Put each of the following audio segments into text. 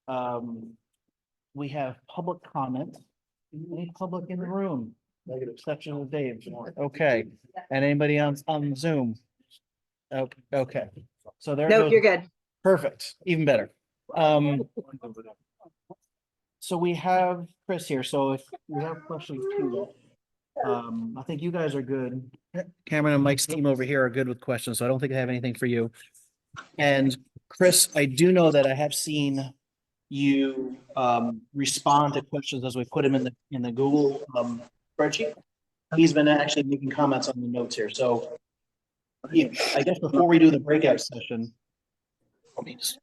We have public comment. Any public in the room? Negative section of Dave. Okay. And anybody on Zoom? Okay. So there Nope, goes. you're good. Perfect, even better. So we have Chris here, so if we have questions too. I think you guys are good. Cameron and Mike's team over here are good with questions, so I don't think I have anything for you. And Chris, I do know that I have seen you respond to questions as we put them in the Google spreadsheet. He's been actually making comments on the notes here, so yeah, I guess before we do the breakout session, let me just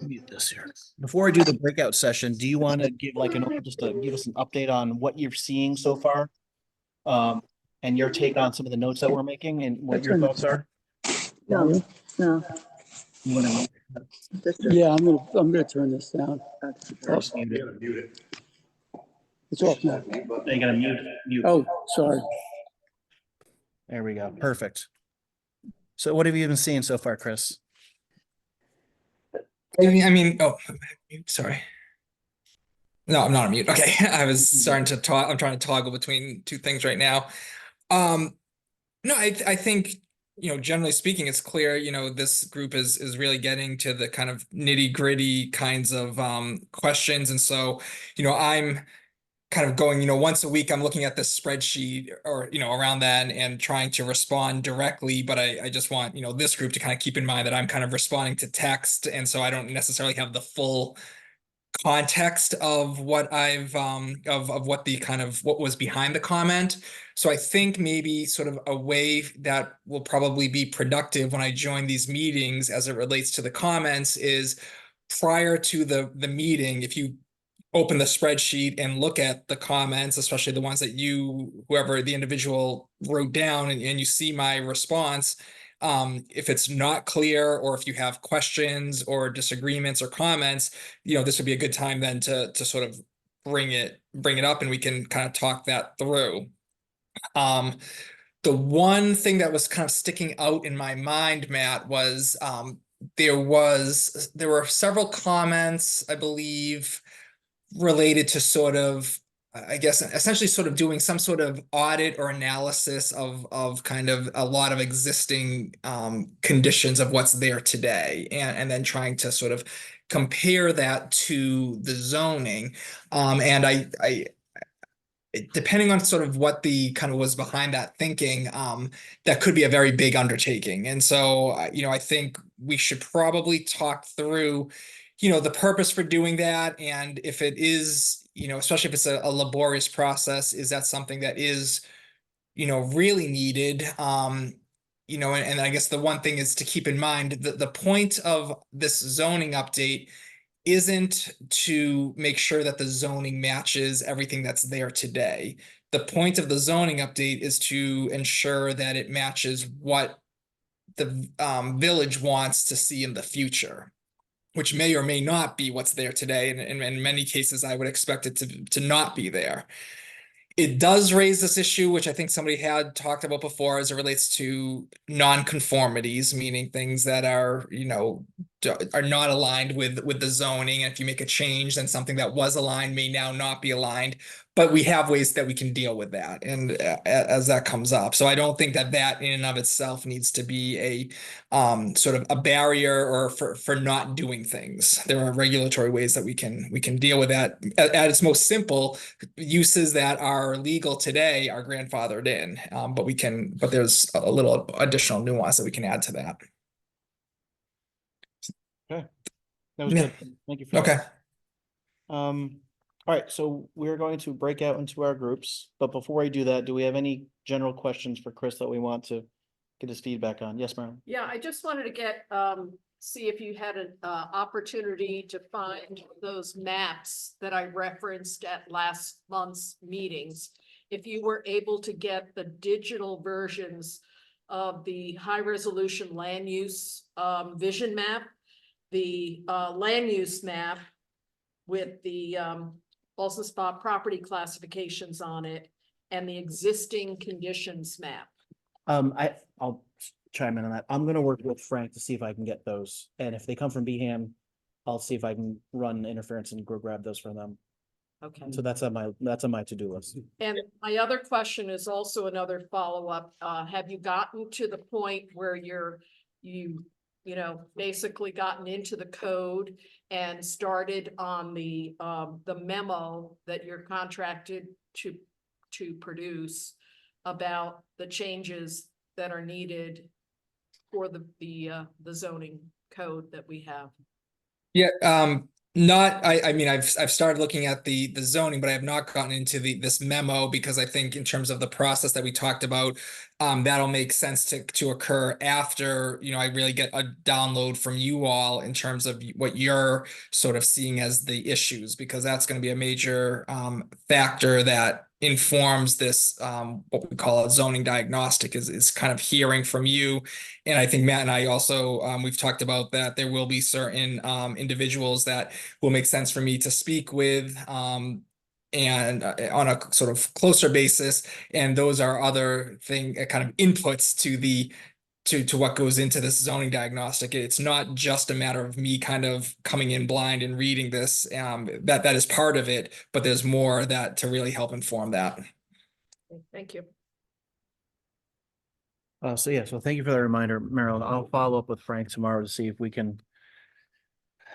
mute this here. Before I do the breakout session, do you want to give like give us an update on what you're seeing so far? And your take on some of the notes that we're making and what your thoughts are? No. You want to Yeah, I'm gonna turn this down. just mute it? It's off now. You gotta mute. Oh, sorry. There we go. Perfect. So what have you been seeing so far, Chris? Oh, sorry. No, I'm not on mute. Okay. I was starting to talk. I'm trying to toggle between two things right now. No, I think, generally speaking, it's clear, this group is really getting to the kind of nitty gritty kinds of questions. And so, I'm kind of going, once a week, I'm looking at this spreadsheet or, around that and trying to respond directly. But I just want, this group to kind of keep in mind that I'm kind of responding to text. And so I don't necessarily have the full context of what I've of what the kind of what was behind the comment. So I think maybe sort of a way that will probably be productive when I join these meetings as it relates to the comments is prior to the meeting, if you open the spreadsheet and look at the comments, especially the ones that whoever the individual wrote down, and you see my response. If it's not clear or if you have questions or disagreements or comments, this would be a good time then to sort of bring it up and we can kind of talk that through. The one thing that was kind of sticking out in my mind, Matt, was there were several comments, I believe, related to sort of, I guess, essentially sort of doing some sort of audit or analysis of kind of a lot of existing conditions of what's there today, and then trying to sort of compare that to the zoning. And I depending on sort of what the kind of was behind that thinking, that could be a very big undertaking. And so, I think we should probably talk through the purpose for doing that. And if it is, especially if it's a laborious process, is that something that is, really needed? And I guess the one thing is to keep in mind that the point of this zoning update isn't to make sure that the zoning matches everything that's there today. The point of the zoning update is to ensure that it matches what the village wants to see in the future, which may or may not be what's there today. And in many cases, I would expect it to not be there. It does raise this issue, which I think somebody had talked about before, as it relates to non-conformities, meaning things that are, are not aligned with the zoning. And if you make a change, then something that was aligned may now not be aligned. But we have ways that we can deal with that, and as that comes up. So I don't think that in and of itself needs to be a sort of a barrier or for not doing things. There are regulatory ways that we can deal with that. At its most simple, uses that are legal today are grandfathered in, but there's a little additional nuance that we can add to that. Okay. That was Yeah. good. Thank you for Okay. that. All right, so we're going to break out into our groups, but before I do that, do we have any general questions for Chris that we want to get his feedback on? Yes, Marilyn. Yeah, I just wanted to get, see if you had an opportunity to find those maps that I referenced at last month's meetings. If you were able to get the digital versions of the high resolution land use vision map, the land use map with the Balsam Spa property classifications on it, and the existing conditions map. I'll chime in on that. I'm gonna work with Frank to see if I can get those, and if they come from BHAM, I'll see if I can run interference and go grab those from them. Okay. So that's on my to-do list. And my other question is also another follow-up. Have you gotten to the point where you basically gotten into the code and started on the memo that you're contracted to produce about the changes that are needed for the zoning code that we have? Yeah, I mean, I've started looking at the zoning, but I have not gotten into this memo because I think in terms of the process that we talked about, that'll make sense to occur after, I really get a download from you all in terms of what you're sort of seeing as the issues, because that's going to be a major factor that informs this what we call a zoning diagnostic is kind of hearing from you. And I think Matt and I also we've talked about that there will be certain individuals that will make sense for me to speak with and on a sort of closer basis, and those are other kind of inputs to what goes into this zoning diagnostic. It's not just a matter of me kind of coming in blind and reading this. That is part of it, but there's more that to really help inform that. Thank you. So thank you for the reminder, Marilyn. I'll follow up with Frank tomorrow to see if we can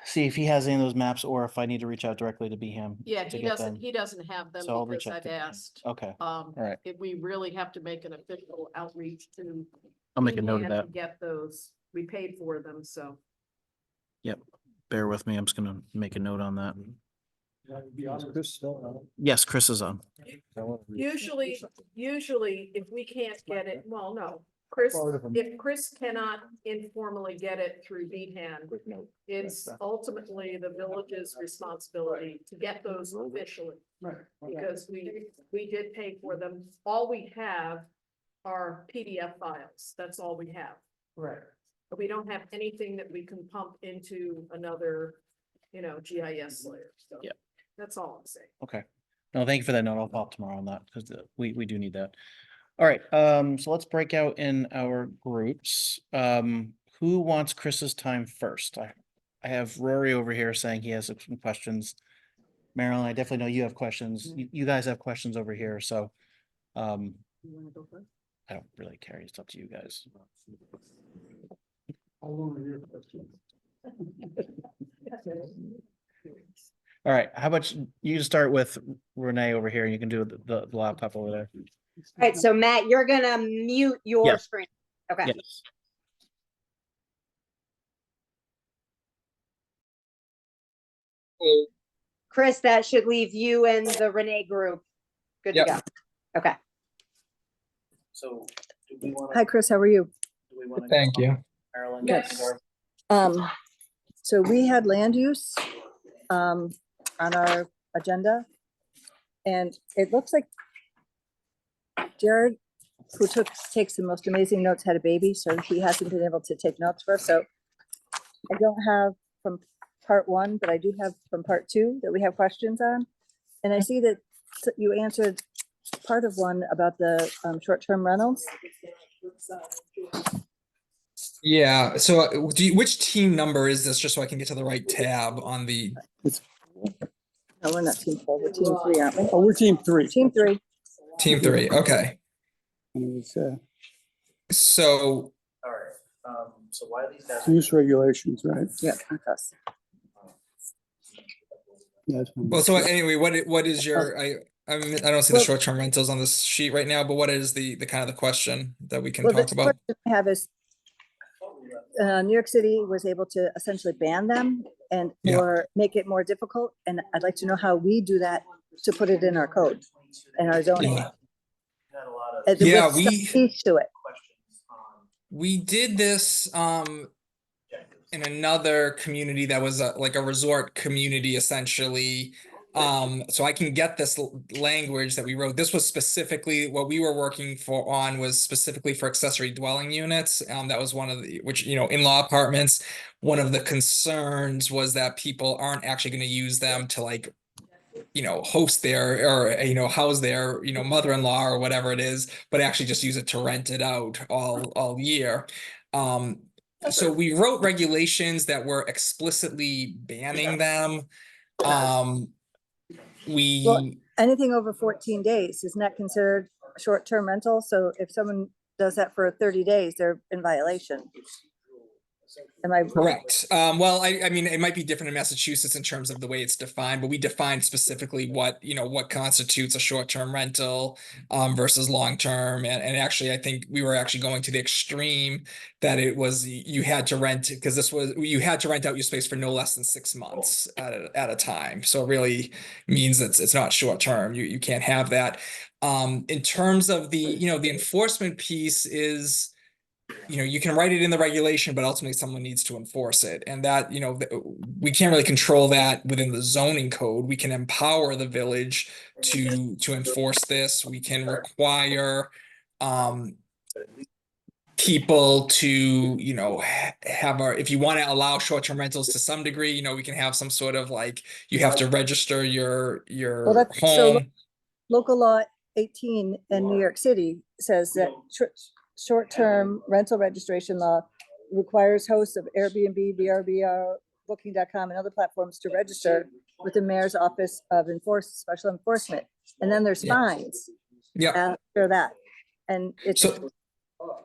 see if he has any of those maps or if I need to reach out directly to BHAM. Yeah, to he get doesn't, them. he doesn't have them So I'll because reach out I've to him. asked. Okay, All right. If we really have to make an official outreach to. I'll make a note of BHAM that. to Get those, we paid for them, so. Bear with me. I'm just gonna make a note on that. Yes, Chris is on. Usually if we can't get it, well, no, Chris, if Chris cannot informally get it through BHAN, it's ultimately the village's responsibility to get those officially. Because we did pay for them. All we have are PDF files. That's all we have. Right. But we don't have anything that we can pump into another, GIS layer. So Yeah. that's all I'm saying. Okay. No, thank you for that note. I'll follow up tomorrow on that because we do need that. All right, so let's break out in our groups. Who wants Chris's time first? I have Rory over here saying he has some questions. Marilyn, I definitely know you have questions. You guys have questions over here, so You wanna go first? I don't really care. It's up to you guys. All right, how about you start with Renee over here and you can do the laptop over there. All right, so Matt, you're gonna mute your Yes. screen. Okay. Yes. Chris, that should leave you and the Renee group. Good to Yep. go. Okay. So do we want Hi, Chris, how are you? Thank you. Marilyn? Good. start? So we had land use on our agenda. And it looks like Jared, who takes the most amazing notes, had a baby, so he hasn't been able to take notes for us. So I don't have from part 1, but I do have from part 2 that we have questions on. And I see that you answered part of one about the short-term rentals. Yeah, so which team number is this, just so I can get to the right tab on the, No, we're not team 4, we're team 3, aren't we? Oh, we're team 3. Team 3. team 3, okay. And it was, So, All right, so why these guys? use regulations, right? Yeah, that's us. Yeah, that's fine. well, so anyway, what is your, I don't see the Well- short-term rentals on this sheet right now, but what is the kind of the question that we can Well, talk the about? question I have is, New York City was able to essentially ban them and Yeah. or make it more difficult. And I'd like to know how we do that to put it in our code and our zoning. Yeah. With Yeah, some we- teeth to it. We did this in another community that was like a resort community essentially. So I can get this language that we wrote. This was specifically what we were working on was specifically for accessory dwelling units. That was one of the, which, in-law apartments. One of the concerns was that people aren't actually going to use them to like, host their or, house their, mother-in-law or whatever it is, but actually just use it to rent it out all year. so we wrote regulations that were explicitly banning them. We, Anything over 14 days, isn't that considered a short-term rental? So if someone does that for 30 days, they're in violation. Am I, correct. Well, I mean, it might be different in Massachusetts in terms of the way it's defined, but we define specifically what, what constitutes a short-term rental versus long-term. And actually, I think we were actually going to the extreme that it was, you had to rent, because you had to rent out your space for no less than 6 months at a time. So it really means that it's not short-term. You can't have that. In terms of the, the enforcement piece is, you can write it in the regulation, but ultimately someone needs to enforce it. And that, we can't really control that within the zoning code. We can empower the village to enforce this. We can require people to, have if you want to allow short-term rentals to some degree, we can have some sort of like, you have to register your Well, that's- so home. local law 18 in New York City says that short-term rental registration law requires hosts of Airbnb, VRBO, Booking.com, and other platforms to register with the mayor's office of special enforcement. And then there's Yeah. fines Yeah. after that. And it's, So,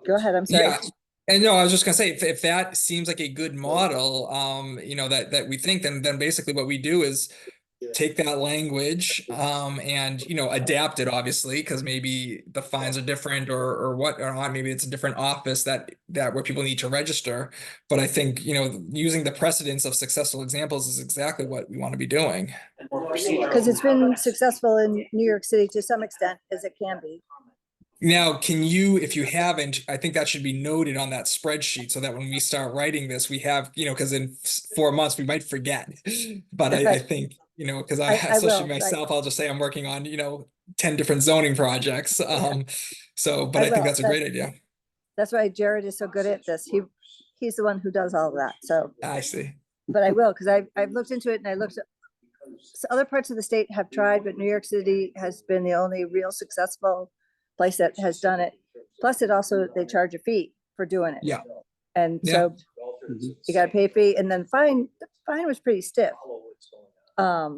go ahead, I'm sorry. yeah. And no, I was just gonna say, if that seems like a good model, that we think, then basically what we do is take that language, and, adapt it obviously, because maybe the fines are different or what, or not, maybe it's a different office that where people need to register. But I think, using the precedence of successful examples is exactly what we want to be doing. Because it's been successful in New York City to some extent, as it can be. Now, can you, if you haven't, I think that should be noted on that spreadsheet so that when we start writing this, we have, because in 4 months we might forget. But I think, because I especially will, myself, I'll just say I'm working on, 10 different zoning projects. So, but I think will. that's a great idea. That's why Jared is so good at this. He's the one who does all of that. So, I see. but I will, because I've looked into it and I looked at other parts of the state have tried, but New York City has been the only real successful place that has done it. Plus it also, they charge a fee for doing it. Yeah. And Yeah. so you gotta pay a fee, and then the fine was pretty stiff. I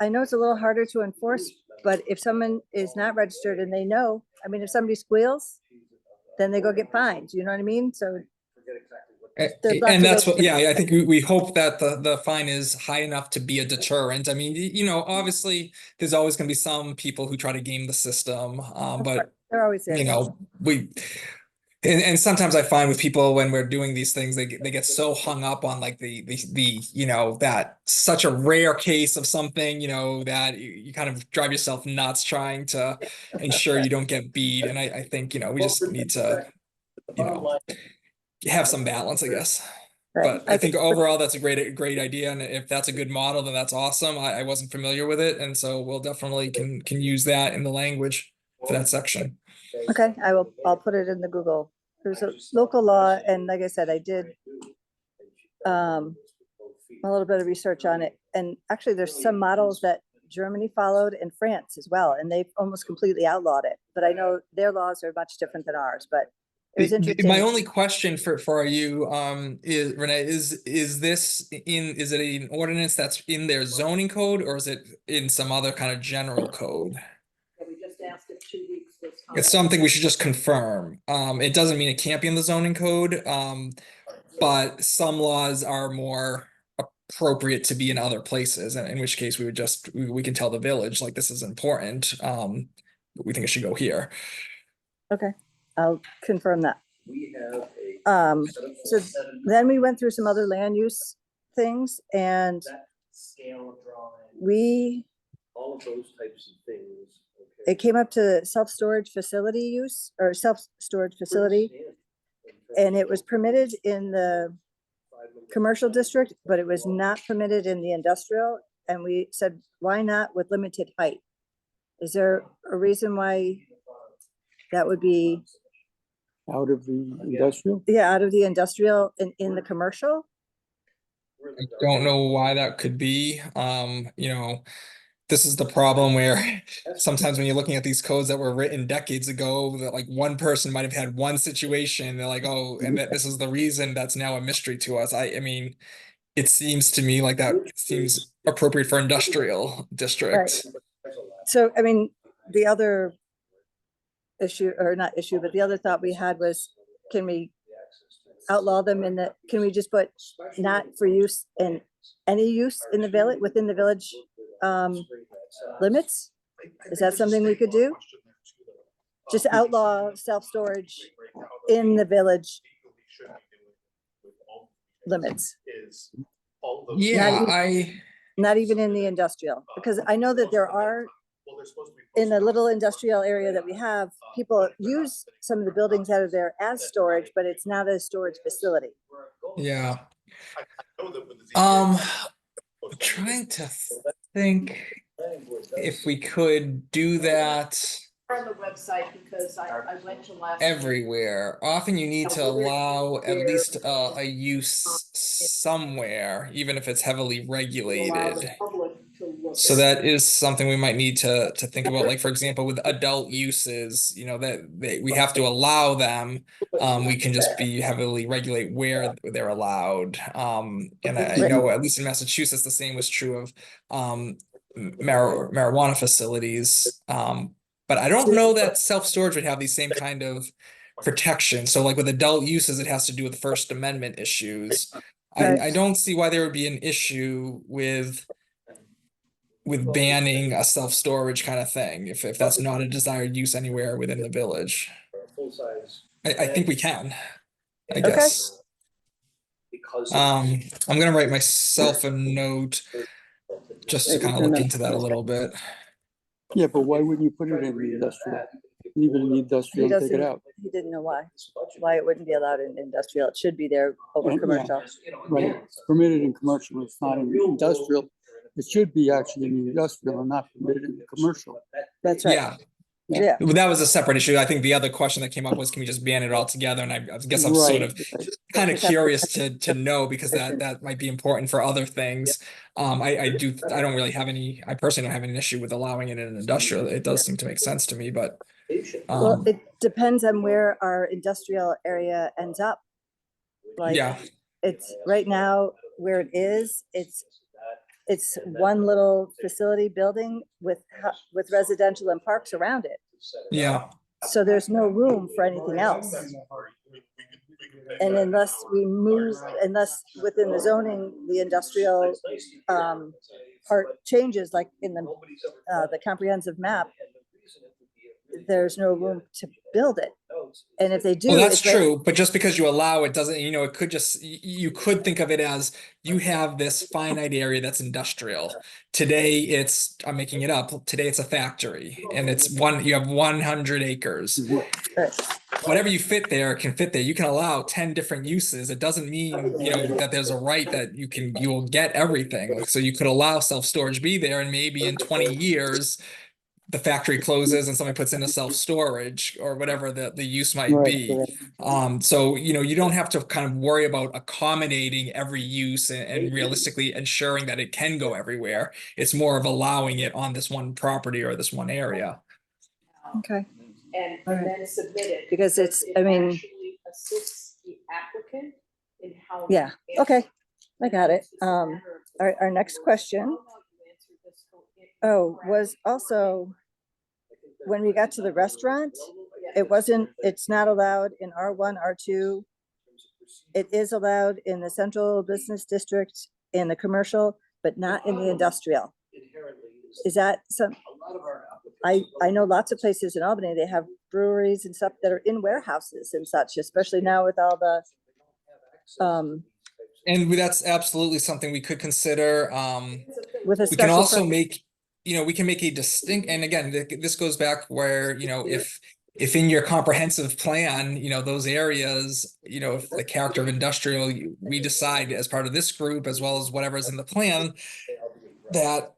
know it's a little harder to enforce, but if someone is not registered and they know, if somebody squeals, then they go get fined, you know what I mean? So there's lots And of that's ways what, to- yeah, I think we hope that the fine is high enough to be a deterrent. I mean, obviously there's always gonna be some people who try to game the system, but They're always there. and sometimes I find with people when we're doing these things, they get so hung up on like the that such a rare case of something, that you kind of drive yourself nuts trying to ensure you don't get beat. And I think, we just need to, have some balance, I guess. Right. But I think overall that's a great idea. And if that's a good model, then that's awesome. I wasn't familiar with it. And so we'll definitely can use that in the language for that section. Okay, I'll put it in the Google. There's a local law, and like I said, I did a little bit of research on it. And actually there's some models that Germany followed and France as well, and they've almost completely outlawed it. But I know their laws are much different than ours, but it was interesting. My only question for you, is Renee, is it an ordinance that's in their zoning code, or is it in some other kind of general code? We just asked it 2 weeks this time. It's something we should just confirm. It doesn't mean it can't be in the zoning code, but some laws are more appropriate to be in other places, and in which case we can tell the village like this is important. But we think it should go here. Okay, I'll confirm that. So then we went through some other land use things, and all of those types of things. it came up to self-storage facility use or self-storage facility, and it was permitted in the commercial district, but it was not permitted in the industrial. And we said, why not with limited height? Is there a reason why that would be, Out of the industrial? yeah, out of the industrial and in the commercial? I don't know why that could be. this is the problem where sometimes when you're looking at these codes that were written decades ago, that like one person might have had one situation, they're like, oh, and that this is the reason, that's now a mystery to us. I mean, it seems to me like that seems appropriate for industrial district. So, I mean, the other issue, or not issue, but the other thought we had was, can we outlaw them in the, can we just put not for use in any use in the village, within the village limits? Is that something we could do? Just outlaw self-storage in the village limits, Yeah, not even in the industrial, because I know that there are, in the little industrial area that we have, people use some of the buildings out of there as storage, but it's not a storage facility. yeah. Trying to think if we could do that On the website, because I went to last. everywhere. Often you need to allow at least a use somewhere, even if it's heavily regulated. So that is something we might need to think about, like, for example, with adult uses, you know, that we have to allow them. We can just be heavily regulate where they're allowed. And I know at least in Massachusetts, the same was true of marijuana facilities. But I don't know that self-storage would have the same kind of protection. So like with adult uses, it has to do with First Amendment issues. I don't see why there would be an issue with banning a self-storage kind of thing, if that's not a desired use anywhere within the village. I think we can, I guess. I'm gonna write myself a note just to kind of look into that a little bit. Yeah, but why wouldn't you put it in the industrial? Leave it in the industrial, and take it out. He didn't know why it wouldn't be allowed in industrial. It should be there over Yeah. commercial. Right, it's permitted in commercial, it's not in industrial. It should be actually in the industrial and not permitted in the commercial. That's right. Yeah, Yeah. well, that was a separate issue. I think the other question that came up was, can we just ban it all together? And I guess I'm sort of Right. kind of curious to know, because that might be important for other things. I don't really have any, I personally don't have any issue with allowing it in an industrial. It does seem to make sense to me, but Well, it depends on where our industrial area ends up. Like, yeah, it's right now where it is, it's one little facility building with residential and parks around it. yeah. So there's no room for anything else. And unless within the zoning, the industrial part changes, like in the comprehensive map, there's no room to build it. And if they do. Well, that's it's right- true, but just because you allow it doesn't, you know, it could just, you could think of it as you have this finite area that's industrial. Today I'm making it up, today it's a factory and you have 100 acres. Right. Whatever you fit there can fit there. You can allow 10 different uses. It doesn't mean, you know, that there's a right that you will get everything. Like, so you could allow self-storage be there, and maybe in 20 years, the factory closes and somebody puts in a self-storage or whatever the use might Right, be. correct. So, you know, you don't have to kind of worry about accommodating every use and realistically ensuring that it can go everywhere. It's more of allowing it on this one property or this one area. Okay. And Alright. then submit it. Because it's, I mean, Actually assists the applicant in how. Yeah, okay, I got it. Our next question, was also, when we got to the restaurant, it's not allowed in R1, R2. It is allowed in the central business district, in the commercial, but not in the industrial. Is that I know lots of places in Albany, they have breweries and stuff that are in warehouses and such, especially now with all the, And that's absolutely something we could consider. with a We can special. also permit. make, you know, we can make a distinct, and again, this goes back where, you know, if in your comprehensive plan, you know, those areas, you know, if the character of industrial, we decide as part of this group, as well as whatever's in the plan, that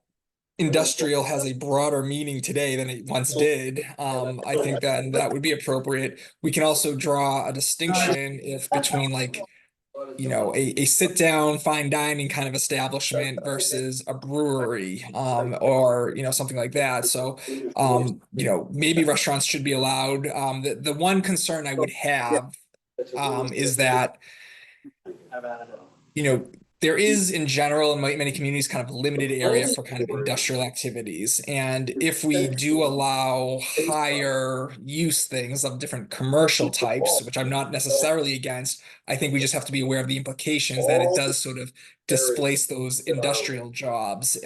industrial has a broader meaning today than it once did. I think that would be appropriate. We can also draw a distinction between like you know, a sit down fine dining kind of establishment versus a brewery, or, you know, something like that. So, you know, maybe restaurants should be allowed. The one concern I would have, is that, you know, there is in general in many communities kind of limited area for kind of industrial activities. And if we do allow higher use things of different commercial types, which I'm not necessarily against, I think we just have to be aware of the implications that it does sort of displace those industrial jobs,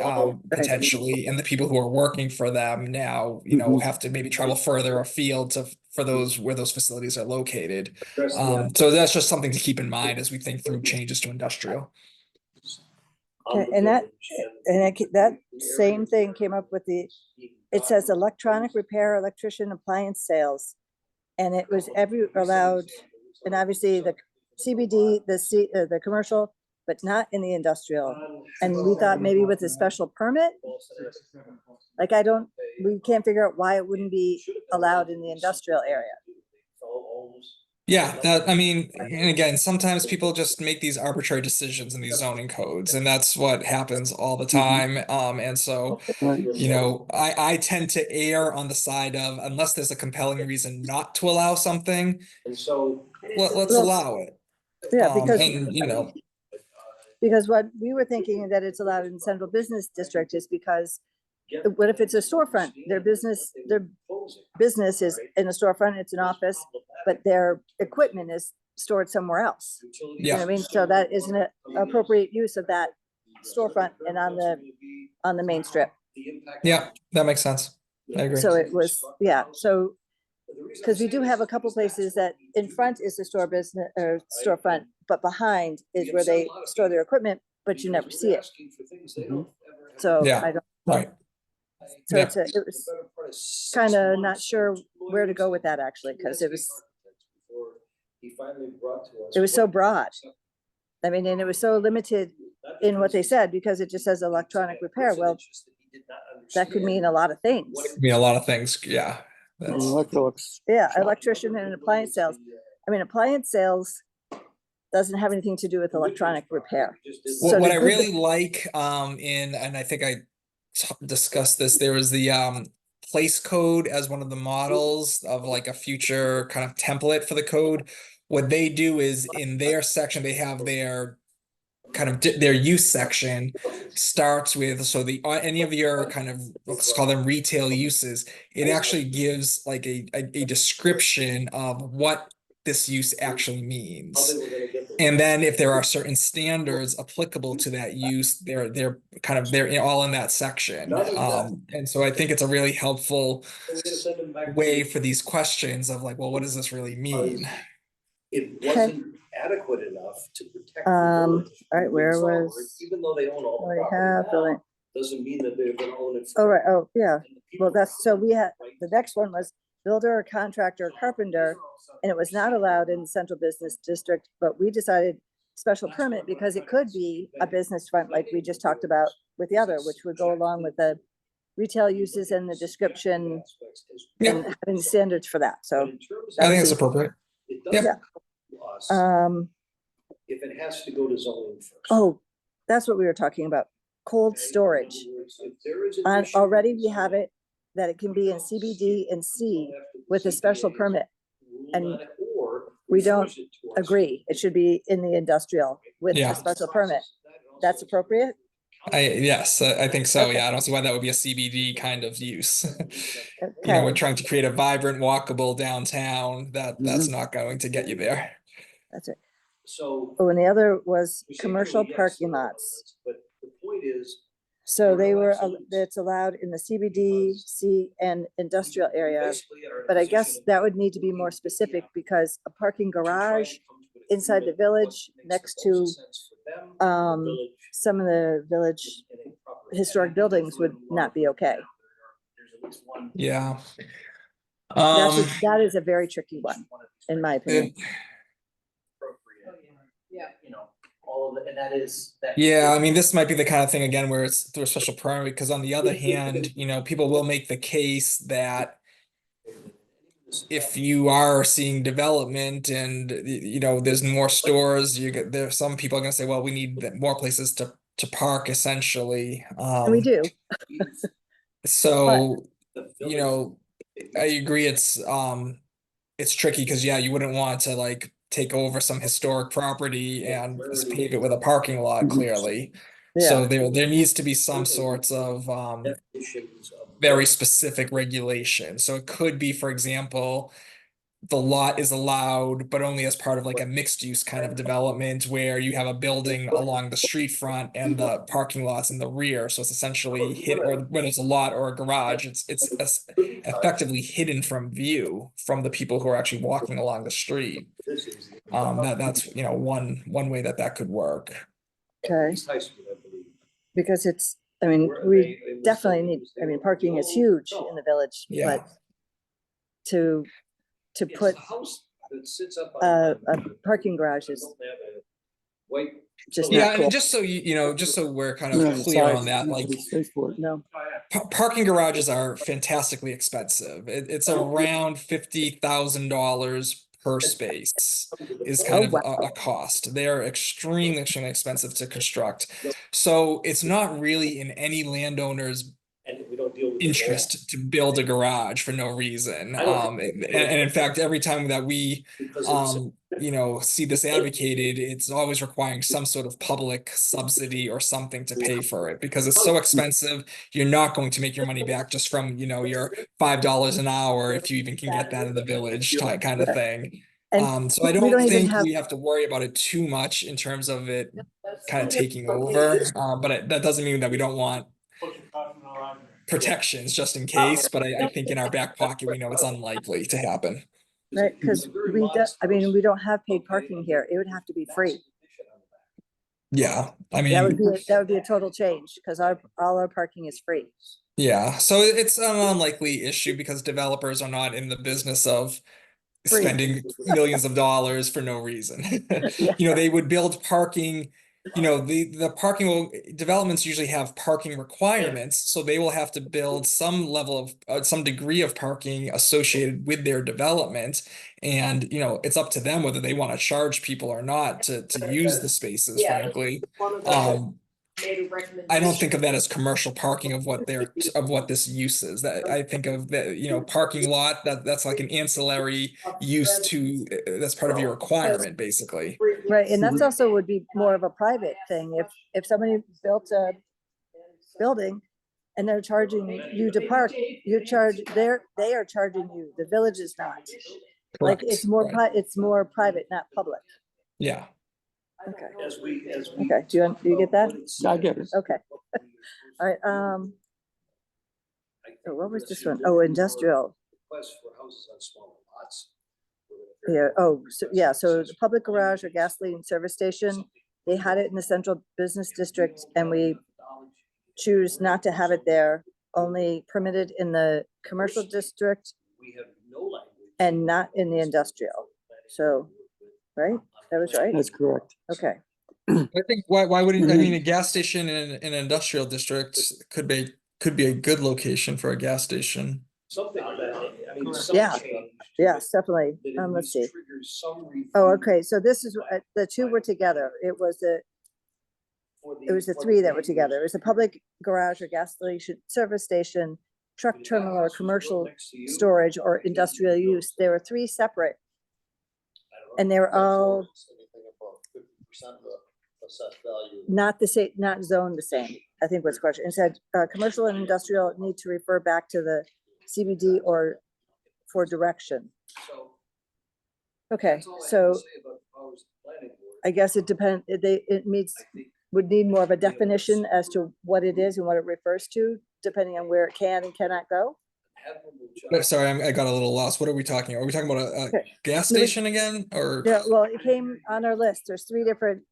potentially, and the people who are working for them now, you know, have to maybe travel further afield for those where those facilities are located. So that's just something to keep in mind as we think through changes to industrial. Okay, and that same thing came up with it says electronic repair, electrician, appliance sales. And it was allowed, and obviously the CBD, the commercial, but not in the industrial. And we thought maybe with a special permit, like we can't figure out why it wouldn't be allowed in the industrial area. Yeah, I mean, and again, sometimes people just make these arbitrary decisions in these zoning codes, and that's what happens all the time. And so, you know, I tend to err on the side of, unless there's a compelling reason not to allow something, let's allow it. Yeah, because And, you know, because what we were thinking that it's allowed in central business district is because what if it's a storefront? Their business is in a storefront, it's an office, but their equipment is stored somewhere else. You know yeah, what I mean? So that isn't an appropriate use of that storefront and on the main strip. yeah, that makes sense. I agree. So it was, yeah, so, because we do have a couple places that in front is the store business or storefront, but behind is where they store their equipment, but you never see it. So Yeah. I don't, Right. so Yeah. it was kind of not sure where to go with that actually, because it was so broad. I mean, and it was so limited in what they said, because it just says electronic repair. Well, that could mean a lot of things. I mean, a lot of things. Yeah. That's- Yeah, electrician and appliance sales. I mean, appliance sales doesn't have anything to do with electronic repair. So What the I good- really like, and I think I discussed this, there was the place code as one of the models of like a future kind of template for the code. What they do is in their section, they have their kind of their use section starts with, so the any of your kind of, let's call them retail uses, it actually gives like a description of what this use actually means. And then if there are certain standards applicable to that use, they're all in that section. And so I think it's a really helpful way for these questions of like, well, what does this really mean? It wasn't adequate enough to protect. all right, where was, Even though they own all what the do I have? property now, doesn't mean that they're gonna own it. Oh, right, oh, yeah. And the people Well, so we had, right the next one was builder or contractor or carpenter, and it was not allowed in central business district, but we decided special permit because it could be a business front like we just talked about with the other, which would go along with the retail uses and the description and having standards for that, so. I think it's appropriate. Yeah. If it has to go to zoning first. Oh, that's what we were talking about, cold storage. Already we have it, that it can be in CBD and C with a special permit. And we don't agree, it should be in the industrial with Yeah. a special permit. That's appropriate? Yes, I think so. Okay. Yeah, I don't see why that would be a CBD kind of use. You know, Okay, we're trying to create a vibrant, walkable downtown. That's not going to get you there. that's it. So. Oh, and the other was commercial parking lots. But the point is. So they were, it's allowed in the CBD, C and industrial area. But I guess that would need to be more specific because a parking garage inside the village next to some of the village historic buildings would not be okay. Yeah. That is a very tricky one, in my opinion. Yeah. You know, all of it, and that is. Yeah, I mean, this might be the kind of thing again where it's through a special permit, because on the other hand, you know, people will make the case that if you are seeing development and you know there's more stores, you get there's some people are gonna say, well, we need more places to park essentially. And we do, So you know, I agree. It's tricky because yeah, you wouldn't want to like take over some historic property and just pave it with a parking lot, Mhm. clearly. yeah, So there needs to be some sorts of very specific regulation. So it could be, for example, the lot is allowed, but only as part of like a mixed use kind of development where you have a building along the street front and the parking lots in the rear. So it's essentially hid, or whether it's a lot or a garage, it's effectively hidden from view from the people who are actually walking along the street. That's, you know, one way that could work. okay, because it's, I mean, we definitely need, I mean, parking is huge in the village, Yeah. but to put a parking garage is just Yeah, not cool. and just so you know, just so we're kind Yeah, of the clear size on that, is like pretty straightforward. No, parking garages are fantastically expensive. It's around $50,000 per space is kind of a cost. They're extremely expensive to construct. So it's not really in any landowner's interest to build a garage for no reason. And in fact, every time that we you know, see this advocated, it's always requiring some sort of public subsidy or something to pay for it because it's so expensive. You're not going to make your money back just from, you know, your $5 an hour, if you even can get that in the village type kind of thing. and So I we don't don't even think have, we have to worry about it too much in terms of it kind of taking over. But that doesn't mean that we don't want protections just in case. But I think in our back pocket, we know it's unlikely to happen. right, because I mean, we don't have paid parking here. It would have to be free. Yeah, I That mean, would be a total change because all our parking is free. yeah, so it's an unlikely issue because developers are not in the business of Free. spending millions of dollars for no reason. Yeah. You know, they would build parking, you know, the parking developments usually have parking requirements, so they will have to build some level of some degree of parking associated with their development. And, you know, it's up to them whether they want to charge people or not to use the spaces, frankly. I don't think of that as commercial parking of what this use is. That I think of that, you know, parking lot, that's like an ancillary use to, that's part of your requirement, basically. Right, and that's also would be more of a private thing. If somebody built a building and they're charging you to park, they are charging you. The village is not. Like Correct, it's more, right. it's more private, not public. Yeah. Okay. Okay, do you get that? I get it. Okay. All right, so what was this one? Oh, industrial. Yeah, oh, so, yeah, so the public garage or gasoline service station, they had it in the central business district and we choose not to have it there, only permitted in the commercial district and not in the industrial. So, right? That was right? That's correct. Okay. I think why wouldn't, I mean, a gas station in an industrial district could be a good location for a gas station. Something like that, I mean, some Yeah. change Yes, definitely. that at Let's least see. triggers some Oh, review okay, so this is, the two were together. It was the three that were together. It was a public garage or gas station, service station, truck terminal or commercial storage or industrial use. There were three separate. And they were all not the same, not zoned the same, I think was the question. It said, commercial and industrial need to refer back to the CBD or for direction. Okay, so I guess it depends, would need more of a definition as to what it is and what it refers to, depending on where it can and cannot go. Sorry, I got a little lost. What are we talking? Are we talking about a Okay. gas No, we- station again, or? Yeah, well, it came on our list. There's three different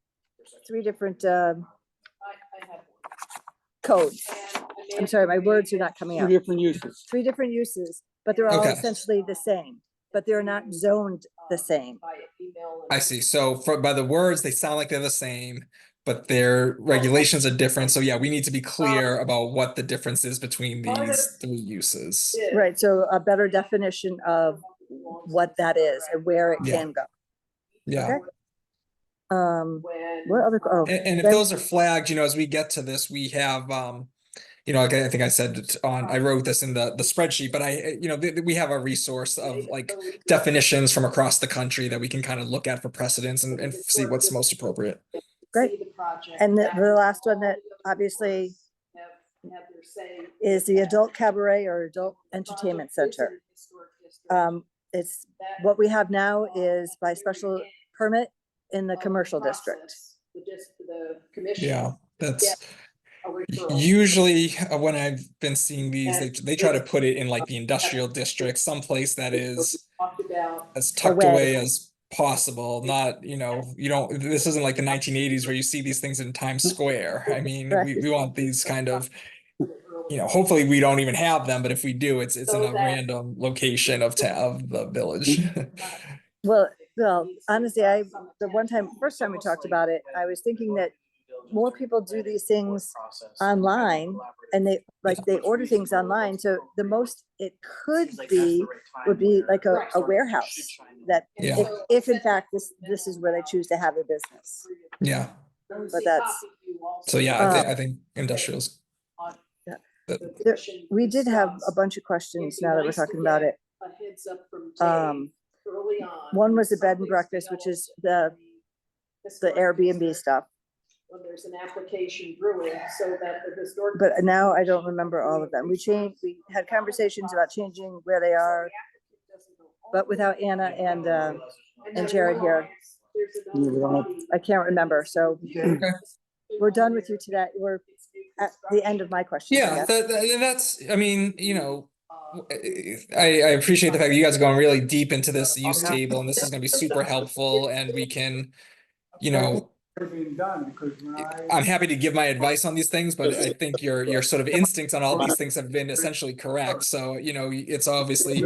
codes. I'm sorry, my words are not coming Two out. different uses. Three different uses, but they're all Okay. essentially the same, but they're not zoned the same. I see. So by the words, they sound like they're the same, but their regulations are different. So yeah, we need to be clear about what the difference is between these three uses. Right, so a better definition of what that is and where it Yeah. can go. Yeah. Okay. What other, oh, And if then- those are flagged, you know, as we get to this, we have, you know, like I think I said it on, I wrote this in the spreadsheet, but you know, we have a resource of like definitions from across the country that we can kind of look at for precedents and see what's most appropriate. Great. And the last one that obviously is the adult cabaret or adult entertainment center. It's, what we have now is by special permit in the commercial district. Yeah, that's usually when I've been seeing these, they try to put it in like the industrial district, someplace that is as tucked away as possible. Not, you know, you don't, this isn't like the 1980s where you see these things in Times Square. I mean, we want these kind of, you know, hopefully we don't even have them, but if we do, it's in a random location of the village. Well, honestly, first time we talked about it, I was thinking that more people do these things online and they order things online. So the most it could be would be like a warehouse that Yeah. if in fact this is where they choose to have a business. Yeah. But that's, So yeah, I think industrials. Yeah. That- we did have a bunch of questions now that we're talking about it. One was the bed and breakfast, which is the Airbnb stuff. When there's an application brewing, so that the historic. But now I don't remember all of them. We had conversations about changing where they are, but without Anna and Jared here, I can't remember. So we're done with you today. We're at the end of my questions. I Yeah, guess. that's, I mean, you know, I appreciate the fact that you guys are going really deep into this use table and this is gonna be super helpful and we can, you know, Being done, because when I'm happy to give my advice on these things, but I think your sort of instincts on all these things have been essentially correct. So, you know, it's obviously,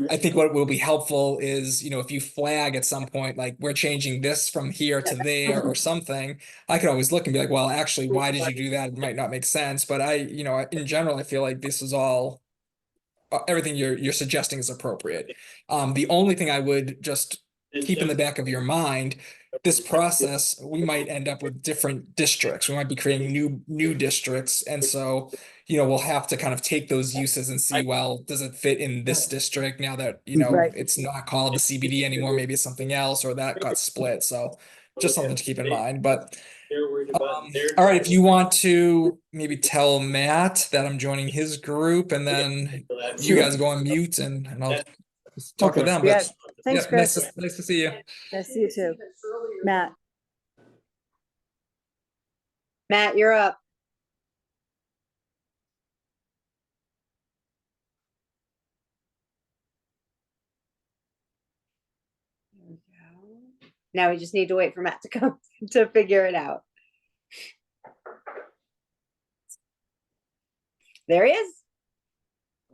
I think what will be helpful is, you know, if you flag at some point, like we're changing this from here to there or something, I could always look and be like, well, actually, why did you do that? It might not make sense. But you know, in general, I feel like this is all, everything you're suggesting is appropriate. The only thing I would just keep in the back of your mind, this process, we might end up with different districts. We might be creating new districts. And so, you know, we'll have to kind of take those uses and see, well, does it fit in this district now that, you know, Right. it's not called the CBD anymore, maybe it's something else, or that got split. So just something to keep in mind. But all right, if you want to maybe tell Matt that I'm joining his group and then you guys go on mute and I'll talk with them. Yeah. But Thanks, yeah, Chris. nice to see you. Nice to see you too. Matt. Matt, you're up. There we go. Now we just need to wait for Matt to come to figure it out. There he is.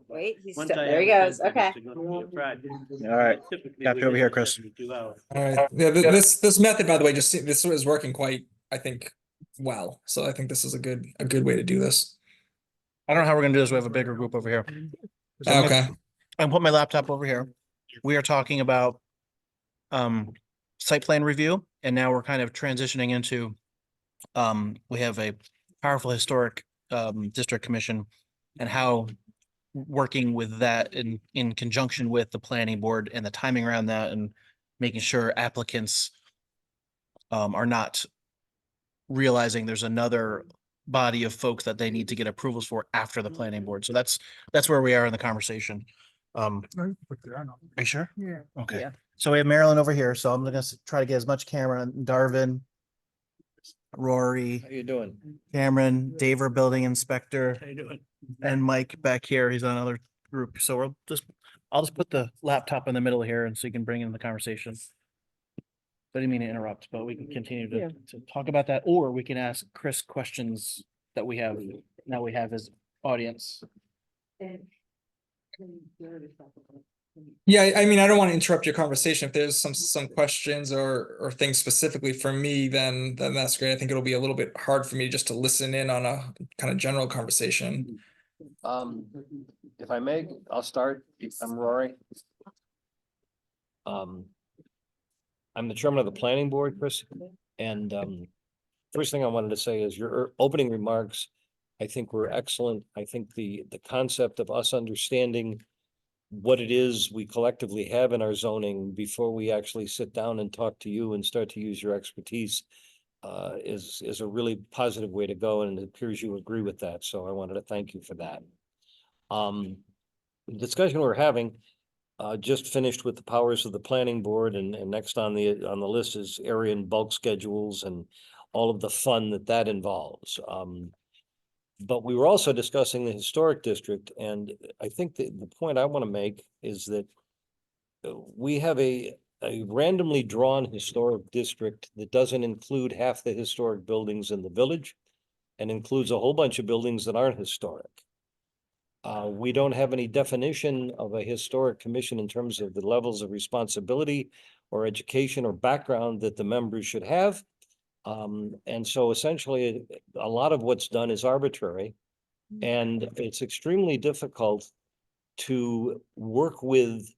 Wait, there he goes. Okay. All right, got you over here, Chris. All right. Yeah, this method, by the way, this is working quite, I think, well. So I think this is a good way to do this. I don't know how we're gonna do this. We have a bigger group over here. So I'm gonna- Okay. I'm put my laptop over here. We are talking about site plan review, and now we're kind of transitioning into we have a powerful historic district commission and how working with that in conjunction with the planning board and the timing around that and making sure applicants are not realizing there's another body of folks that they need to get approvals for after the planning board. So that's where we are in the conversation. Are you sure? Yeah. Okay. Yeah. So we have Marilyn over here, so I'm gonna try to get as much camera on Darvin, Rory, How you doing? Cameron, Dave, our building inspector. How you doing? And Mike back here, he's on another group, so I'll just put the laptop in the middle here and so you can bring in the conversation. I didn't mean to interrupt, but we can continue Yeah. to talk about that, or we can ask Chris questions that we have, now we have his audience. Yeah, I mean, I don't want to interrupt your conversation. If there's some questions or things specifically for me, then that's great. I think it'll be a little bit hard for me just to listen in on a kind of general conversation. If I may, I'll start. I'm Rory. I'm the chairman of the planning board, Chris, and first thing I wanted to say is your opening remarks, I think were excellent. I think the concept of us understanding what it is we collectively have in our zoning before we actually sit down and talk to you and start to use your expertise is a really positive way to go, and it appears you agree with that. So I wanted to thank you for that. The discussion we're having just finished with the powers of the planning board, and next on the list is area and bulk schedules and all of the fun that involves. But we were also discussing the historic district, and I think the point I want to make is that we have a randomly drawn historic district that doesn't include half the historic buildings in the village and includes a whole bunch of buildings that aren't historic. We don't have any definition of a historic commission in terms of the levels of responsibility or education or background that the members should have. And so essentially, a lot of what's done is arbitrary, and it's extremely difficult to work with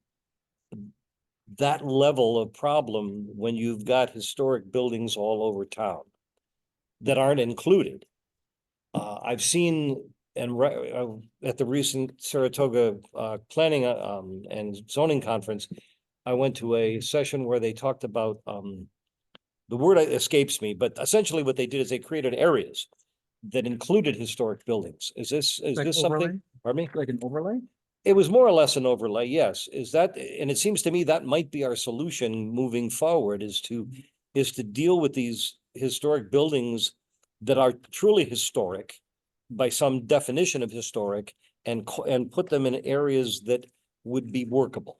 that level of problem when you've got historic buildings all over town that aren't included. I've seen at the recent Saratoga planning and zoning conference, I went to a session where they talked about the word escapes me, but essentially what they did is they created areas that included historic buildings. Is this something? Pardon me? Like an overlay? It was more or less an overlay, yes. Is that, and it seems to me that might be our solution moving forward, is to deal with these historic buildings that are truly historic by some definition of historic, and put them in areas that would be workable.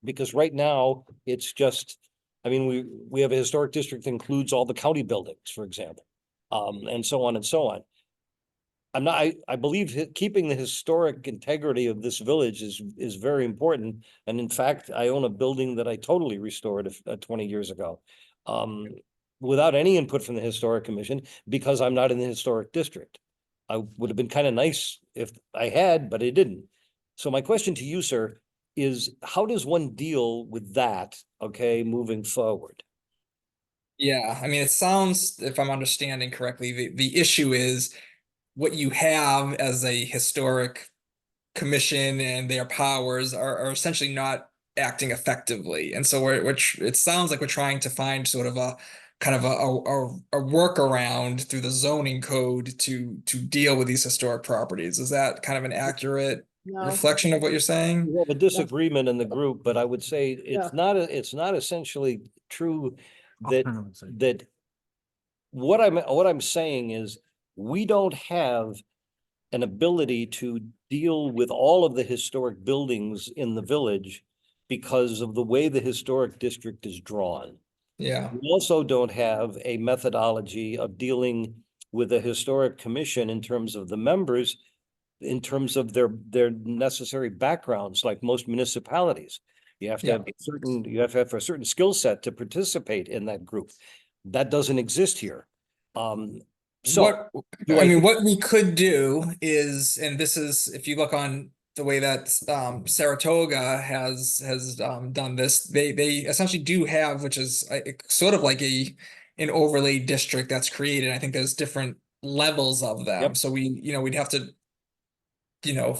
Because right now it's just, I mean, we have a historic district that includes all the county buildings, for example, and so on and so on. I believe keeping the historic integrity of this village is very important. And in fact, I own a building that I totally restored 20 years ago, without any input from the Historic Commission, because I'm not in the historic district. I would have been kind of nice if I had, but I didn't. So my question to you, sir, is how does one deal with that, okay, moving forward? Yeah, I mean, it sounds, if I'm understanding correctly, the issue is what you have as a historic commission and their powers are essentially not acting effectively. And so it sounds like we're trying to find sort of a kind of a workaround through the zoning code to deal with these historic properties. Is that kind of an accurate reflection of what you're saying? We have a disagreement in the group, but I would say it's not essentially true that what I'm saying is we don't have an ability to deal with all of the historic buildings in the village because of the way the historic district is drawn. Yeah. We also don't have a methodology of dealing with a historic commission in terms of the members, in terms of their necessary backgrounds, like most municipalities. You have to have a certain skill set to participate in that group. That doesn't exist here. So what we could do is, and this is, if you look on the way that Saratoga has done this, they essentially do have, which is sort of like an overlay district that's created. I think there's different levels of them. Yep. So we'd have to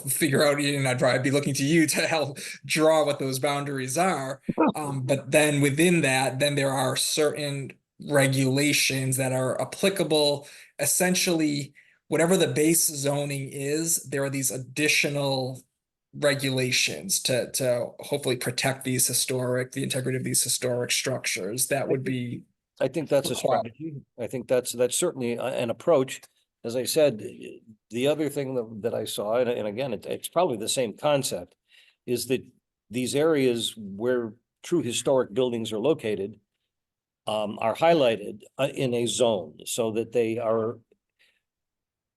figure out, I'd be looking to you to help draw what those boundaries are. But then within that, then there are certain regulations that are applicable. Essentially, whatever the base zoning is, there are these additional regulations to hopefully protect the integrity of these historic structures. That would be. I think that's a strategy. I think that's certainly an approach. As I said, the other thing that I saw, and again, it's probably the same concept, is that these areas where true historic buildings are located are highlighted in a zone so that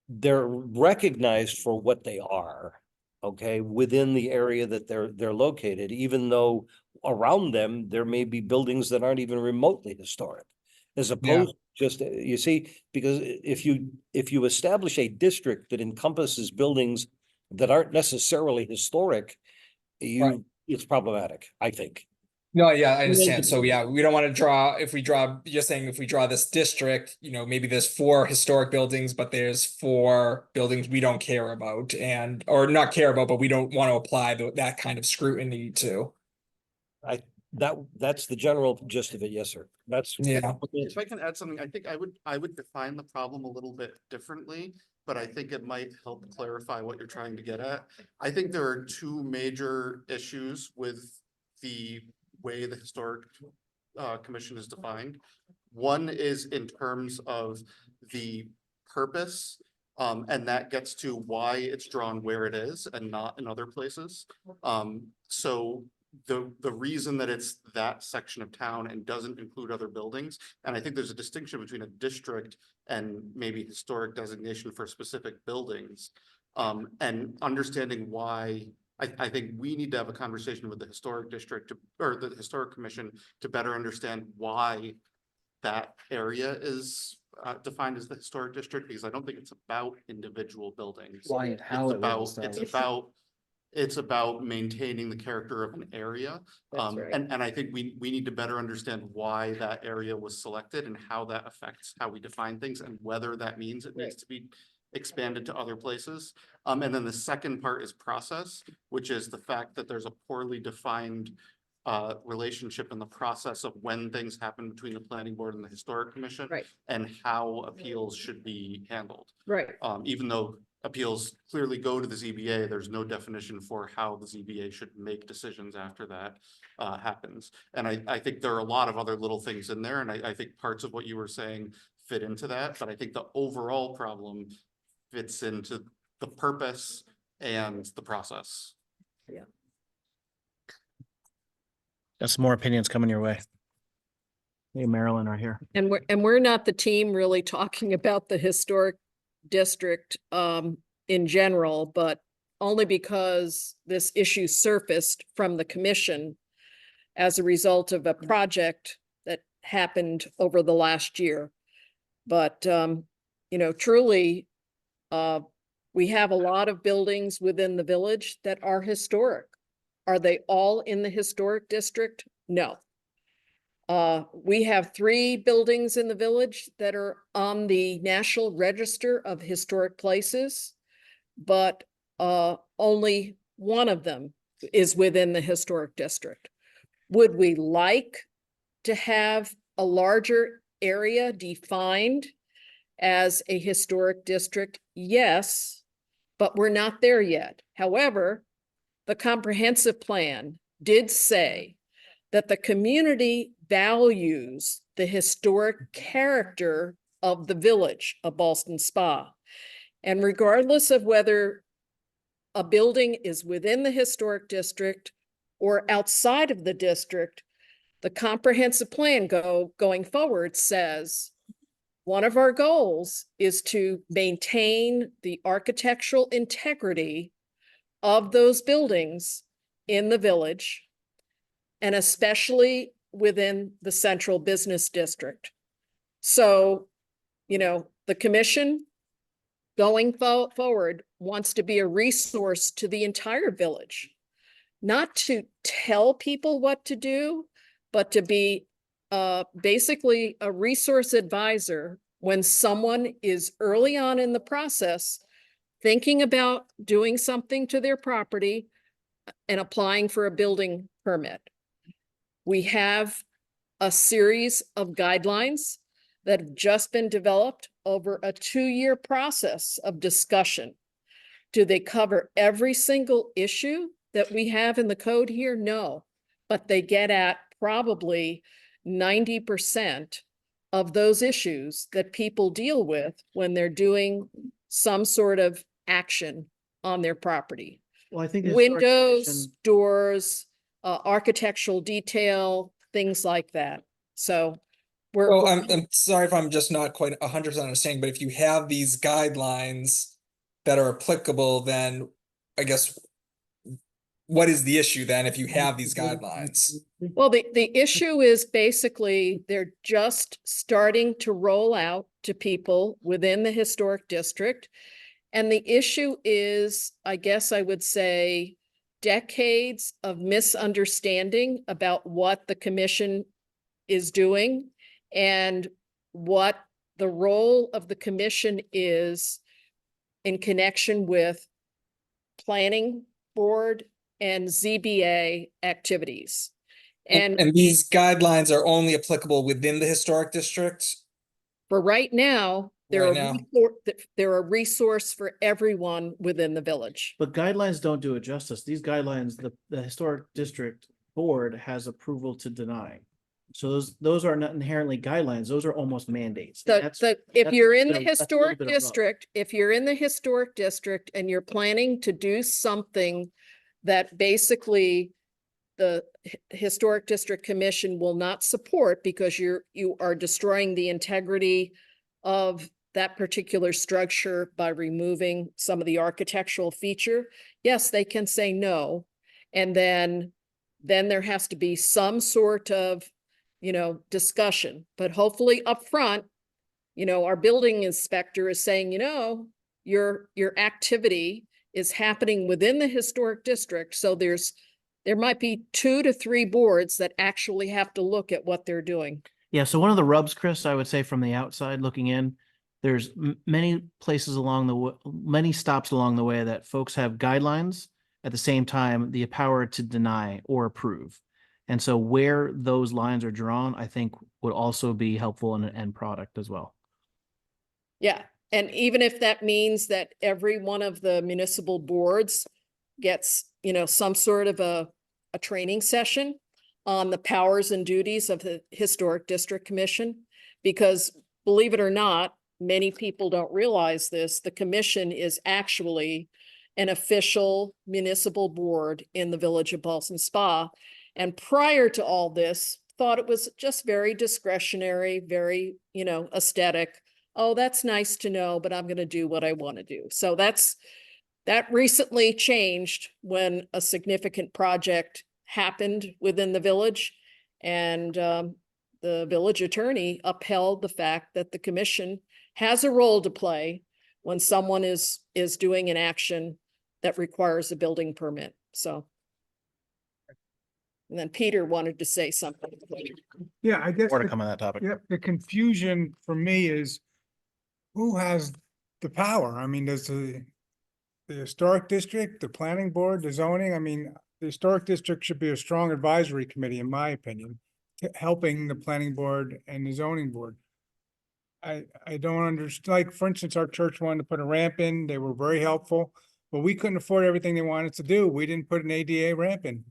they're recognized for what they are, okay, within the area that they're located, even though around them there may be buildings that aren't even remotely historic, as opposed just, you see, because if you establish a district that encompasses buildings that aren't necessarily historic, it's problematic, I think. No, yeah, I understand. So yeah, we don't want to draw, if we draw, you're saying if we draw this district, you know, maybe there's 4 historic buildings, but there's 4 buildings we don't care about or not care about, but we don't want to apply that kind of scrutiny to. That's the general gist of it, yes, sir. That's. Yeah. If I can add something, I think I would define the problem a little bit differently, but I think it might help clarify what you're trying to get at. I think there are 2 major issues with the way the historic commission is defined. One is in terms of the purpose, and that gets to why it's drawn where it is and not in other places. So the reason that it's that section of town and doesn't include other buildings, and I think there's a distinction between a district and maybe historic designation for specific buildings, and understanding why. I think we need to have a conversation with the historic district or the historic commission to better understand why that area is defined as the historic district, because I don't think it's about individual buildings. Why and how it was, It's about maintaining the character of an area. That's right. And I think we need to better understand why that area was selected and how that affects how we define things and whether that means it needs to be expanded to other places. And then the second part is process, which is the fact that there's a poorly defined relationship in the process of when things happen between the planning board and the historic commission. Right. And how appeals should be handled. Right. Even though appeals clearly go to the ZBA, there's no definition for how the ZBA should make decisions after that happens. And I think there are a lot of other little things in there, and I think parts of what you were saying fit into that, but I think the overall problem fits into the purpose and the process. Got some more opinions coming your way. Hey, Marilyn are here. And we're not the team really talking about the historic district in general, but only because this issue surfaced from the commission as a result of a project that happened over the last year. But you know, truly, we have a lot of buildings within the village that are historic. Are they all in the historic district? No. We have 3 buildings in the village that are on the National Register of Historic Places, but only one of them is within the historic district. Would we like to have a larger area defined as a historic district? Yes, but we're not there yet. However, the comprehensive plan did say that the community values the historic character of the village of Ballston Spa. And regardless of whether a building is within the historic district or outside of the district, the comprehensive plan going forward says one of our goals is to maintain the architectural integrity of those buildings in the village, and especially within the central business district. So, you know, the commission going forward wants to be a resource to the entire village, not to tell people what to do, but to be basically a resource advisor when someone is early on in the process thinking about doing something to their property and applying for a building permit. We have a series of guidelines that have just been developed over a 2-year process of discussion. Do they cover every single issue that we have in the code here? No, but they get at probably 90% of those issues that people deal with when they're doing some sort of action on their property. Well, I think. the historic Windows, commission- doors, architectural detail, things like that. So Oh, I'm sorry if I'm just not quite 100% understanding, but if you have these guidelines that are applicable, then I guess what is the issue then if you have these guidelines? Well, the issue is basically they're just starting to roll out to people within the historic district. And the issue is, I guess I would say, decades of misunderstanding about what the commission is doing and what the role of the commission is in connection with planning board and ZBA activities. And And these guidelines are only applicable within the historic district? for right now, they're Right a now. they're a resource for everyone within the village. But guidelines don't do it justice. These guidelines, the historic district board has approval to deny. So those are not inherently guidelines. Those are almost mandates. And that's- If that's you're a in bit the of- that's a little historic bit of rough. district, if you're in the historic district and you're planning to do something that basically the Historic District Commission will not support because you are destroying the integrity of that particular structure by removing some of the architectural feature, yes, they can say no. And then there has to be some sort of, discussion, but hopefully upfront, our building inspector is saying, your activity is happening within the historic district, so there might be 2 to 3 boards that actually have to look at what they're doing. Yeah, so one of the rubs, Chris, I would say from the outside looking in, there's many places along many stops along the way that folks have guidelines, at the same time, the power to deny or approve. And so where those lines are drawn, I think would also be helpful in an end product as well. Yeah, and even if that means that every one of the municipal boards gets, some sort of a training session on the powers and duties of the Historic District Commission, because believe it or not, many people don't realize this, the commission is actually an official municipal board in the village of Ballston Spa. And prior to all this, thought it was just very discretionary, very, aesthetic. Oh, that's nice to know, but I'm going to do what I want to do. So that recently changed when a significant project happened within the village. And the village attorney upheld the fact that the commission has a role to play when someone is doing an action that requires a building permit. So. And then Peter wanted to say something. Yeah, I guess, More to the- come on that topic. yeah, the confusion for me is who has the power? I mean, does the historic district, the planning board, the zoning? I mean, the historic district should be a strong advisory committee, in my opinion, helping the planning board and the zoning board. I don't understand, like, for instance, our church wanted to put a ramp in, they were very helpful, but we couldn't afford everything they wanted to do. We didn't put an ADA ramp in.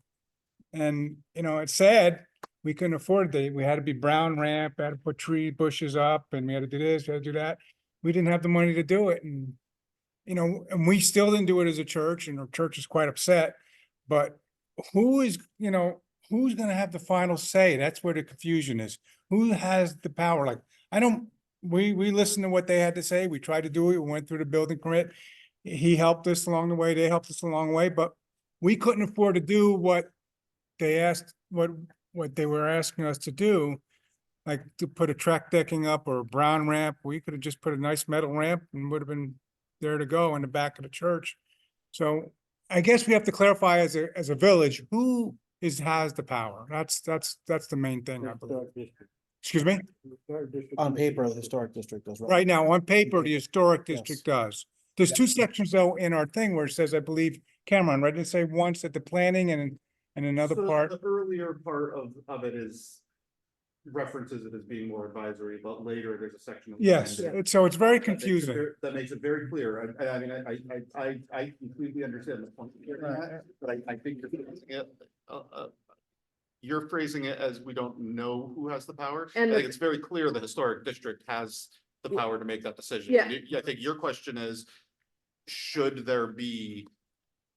And, it's sad, we couldn't afford it. We had to be brown ramp, had to put tree bushes up, and we had to do this, we had to do that. We didn't have the money to do it, and, and we still didn't do it as a church, and our church is quite upset. But who's gonna have the final say? That's where the confusion is. Who has the power? Like, we listened to what they had to say. We tried to do it. We went through the building permit. He helped us along the way. They helped us along the way, but we couldn't afford to do what they asked, what they were asking us to do, like to put a track decking up or a brown ramp. We could have just put a nice metal ramp and would have been there to go in the back of the church. So I guess we have to clarify as a village, who has the power? That's the main thing, I believe. Excuse me? On paper, the historic district does. Right now, on paper, the historic Yes. district does. There's 2 sections though in our thing where it says, I believe, Cameron, right? Didn't it say once at the planning and another So part? The earlier part of it is references it as being more advisory, but later there's a section. of the Yes, plan so it's very that makes it confusing. That makes it very clear. I mean, I completely understand the point you're getting at, but I think you're phrasing it as we don't know who has the power. I And think it's very clear the historic district has the power to make that decision. Yeah. I think your question is, should there be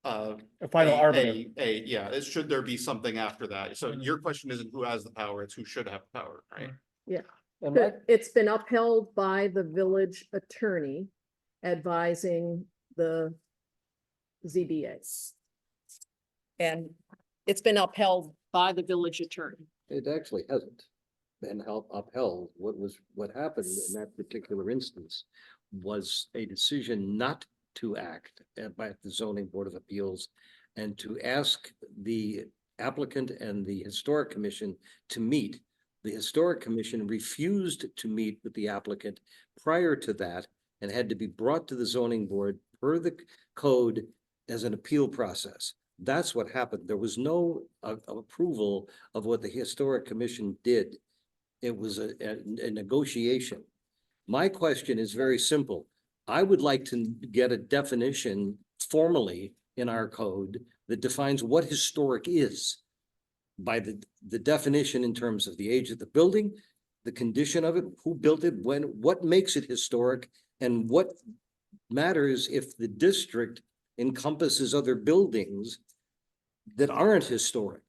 A final arbiter. should there be something after that? So Mhm. your question isn't who has the power, it's who should have the power, right? It's been upheld by the village attorney advising the ZBAs. And it's been upheld by the village attorney. It actually hasn't been upheld. What happened in that particular instance was a decision not to act by the zoning board of appeals and to ask the applicant and the Historic Commission to meet. The Historic Commission refused to meet with the applicant prior to that and had to be brought to the zoning board per the code as an appeal process. That's what happened. There was no approval of what the Historic Commission did. It was a negotiation. My question is very simple. I would like to get a definition formally in our code that defines what historic is by the definition in terms of the age of the building, the condition of it, who built it, when, what makes it historic, and what matters if the district encompasses other buildings that aren't historic.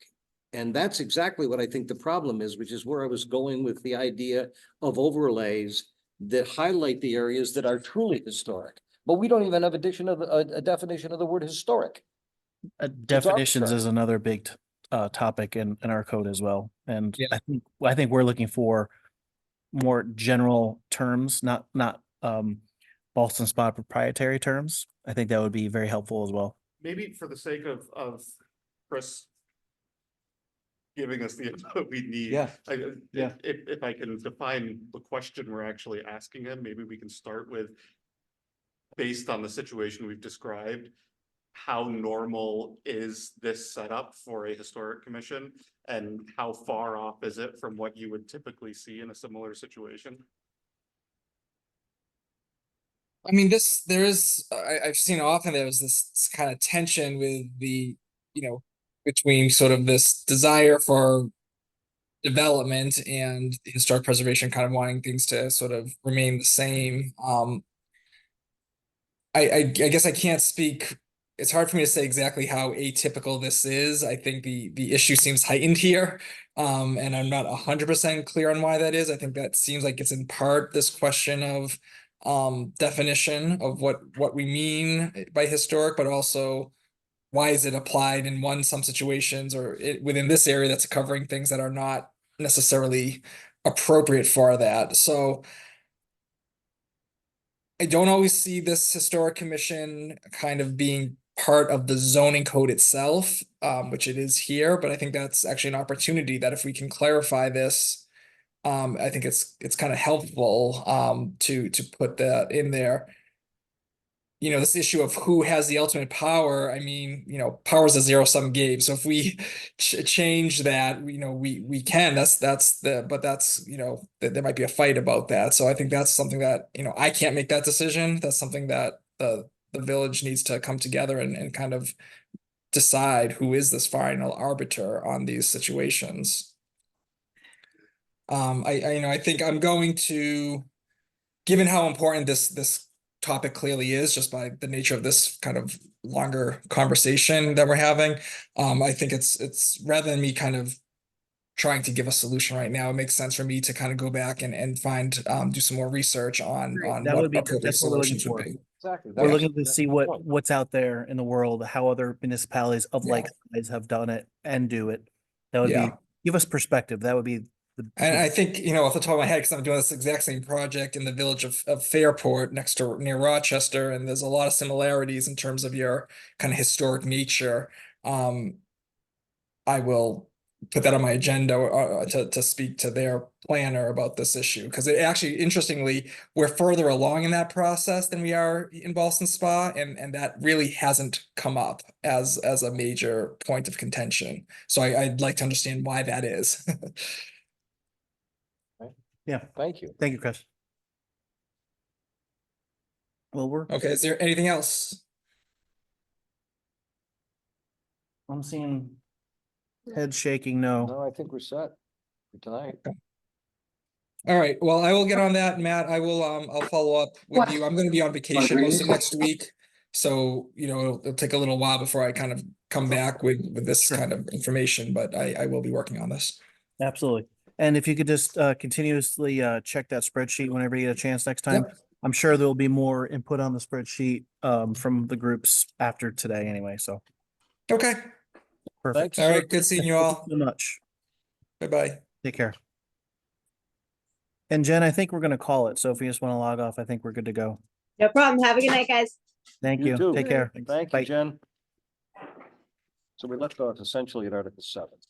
And that's exactly what I think the problem is, which is where I was going with the idea of overlays that highlight the areas that are truly historic. But we don't even have a definition of the word historic. Definitions abstract. is another big topic in our code as well. And Yeah. I think we're looking for more general terms, not Boston Spa proprietary terms. I think that would be very helpful as well. Maybe for the sake of Chris giving us the input we need. Yeah. Yeah. If I can define the question we're actually asking him, maybe we can start with, based on the situation we've described, how normal is this setup for a historic commission? And how far off is it from what you would typically see in a similar situation? I mean, I've seen often there's this kind of tension with between sort of this desire for development and historic preservation, kind of wanting things to sort of remain the same. I guess I can't speak. It's hard for me to say exactly how atypical this is. I think the issue seems heightened here. And I'm not 100% clear on why that is. I think that seems like it's in part this question of definition of what we mean by historic, but also why is it applied in some situations or within this area that's covering things that are not necessarily appropriate for that. So I don't always see this historic commission kind of being part of the zoning code itself, which it is here, but I think that's actually an opportunity that if we can clarify this, I think it's kind of helpful to put that in there. This issue of who has the ultimate power. I mean, power is a zero-sum game. So if we change that, we can. But there might be a fight about that. So I think that's something that I can't make that decision. That's something that the village needs to come together and kind of decide who is this final arbiter on these situations. I think I'm going to, given how important this topic clearly is, just by the nature of this kind of longer conversation that we're having, I think it's rather than me kind of trying to give a solution right now, it makes sense for me to kind of go back and find do some more research on That what would be- appropriate that's what we're looking solutions would for. be. Exactly. We're looking to That's see the point. what's out there in the world, how other municipalities of Yeah. like size have done it and do it. That would be, Yeah. give us perspective. That would be And I think, off the top of my head, because I'm doing this exact same project in the village of Fairport near Rochester, and there's a lot of similarities in terms of your kind of historic nature. I will put that on my agenda to speak to their planner about this issue, because it actually, interestingly, we're further along in that process than we are in Boston Spa, and that really hasn't come up as a major point of contention. So I'd like to understand why that is. Yeah. Thank you. Thank you, Chris. Well, Okay, is there anything else? I'm seeing head shaking, no. No, I think we're set for tonight. All right, well, I will get on that, Matt. I'll follow up with you. I'm gonna be on vacation most of next week. So, it'll take a little while before I kind of come back with this kind of information, but I will be working on this. Absolutely. And if you could just continuously check that spreadsheet whenever you get a chance next time. Yep. I'm sure there'll be more input on the spreadsheet from the groups after today anyway, so. Okay, Perfect. Thanks. all right, good seeing you all. So much. Bye-bye. Take care. And Jen, I think we're gonna call it. So if you just want to log off, I think we're good to go. No problem. Have a good night, guys. Thank You you. too. Take care. Thank Bye. you, Jen. So we left off essentially at Article 7.